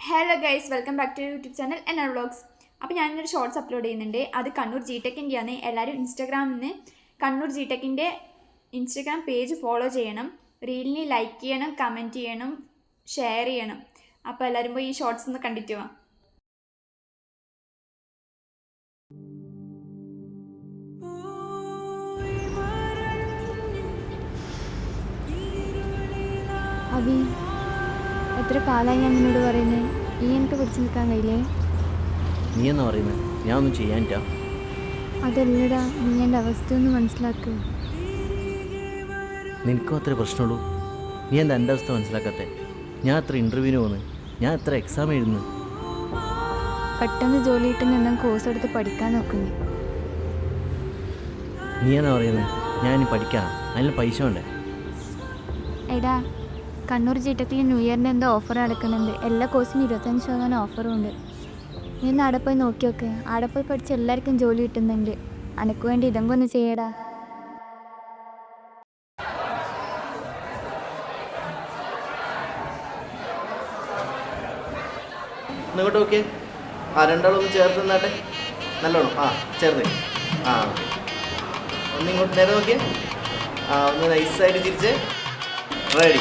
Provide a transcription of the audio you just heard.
Hello guys, welcome back to YouTube channel N R vlogs. അപ്പോൾ ഞാനൊരു shorts upload ചെയ്യുന്നുണ്ട്. അത് കണ്ണൂർ ജി ടെക്കിൻ്റെയാണ്. എല്ലാവരും ഇൻസ്റ്റാഗ്രാമിൽ നിന്ന് കണ്ണൂർ ജി ടെക്കിൻ്റെ ഇൻസ്റ്റാഗ്രാം പേജ് ഫോളോ ചെയ്യണം. റീലിന് ലൈക്ക് ചെയ്യണം, കമൻറ്റ് ചെയ്യണം, ഷെയർ ചെയ്യണം. അപ്പോൾ എല്ലാവരും പോയി ഈ ഷോർട്സ് ഒന്ന് കണ്ടിട്ട് പോവാം. അബി, എത്ര കാലമായി ഞാൻ നിന്നോട് പറയുന്നത് ഈ എനിക്ക് പിടിച്ചു നിൽക്കാൻ കഴിയില്ലേ? നീ എന്നാ പറയുന്നത്? ഞാൻ ഒന്നും ചെയ്യാനിട്ടാ. അതല്ലടാ, നീ എൻ്റെ അവസ്ഥ ഒന്ന് മനസ്സിലാക്കുക. നിനക്കും അത്രേ പ്രശ്നമുള്ളൂ. നീ എന്താ എൻ്റെ അവസ്ഥ മനസ്സിലാക്കാത്തേ? ഞാൻ എത്ര ഇൻ്റർവ്യൂവിന് പോകുന്നു, ഞാൻ എത്ര എക്സാം എഴുതുന്നു. പെട്ടെന്ന് ജോലി കിട്ടുന്ന എന്നാൽ കോഴ്സ് എടുത്ത് പഠിക്കാൻ നോക്കുന്നു. നീ എന്നാ പറയുന്നത്? ഞാൻ ഇനി പഠിക്കാനാ? അതിന് പൈസ വേണ്ടേ? എടാ, കണ്ണൂർ ജിടെക്കിൽ ന്യൂ ഇയറിൻ്റെ എന്തോ ഓഫർ നടക്കുന്നുണ്ട്. എല്ലാ കോഴ്സിനും 25% ഓഫറും ഉണ്ട്. നീ ഒന്ന് അവിടെ പോയി നോക്കി നോക്ക്. അവിടെ പോയി പഠിച്ച് എല്ലാവർക്കും ജോലി കിട്ടുന്നുണ്ട്. അനക്ക് വേണ്ടി ഇതെങ്കിലും ഒന്ന് ചെയ്യടാ. ഇങ്ങോട്ട് നോക്കിയേ. രണ്ടാളൊന്ന് ചേർത്ത് നിന്നാട്ടെ. നല്ലോണം ചേർത്ത്. ഓക്കെ. ഒന്നിങ്ങോട്ട് നേരെ നോക്കിയേ. ഒന്ന് നൈസായിട്ട് തിരിച്ച്. റെഡി.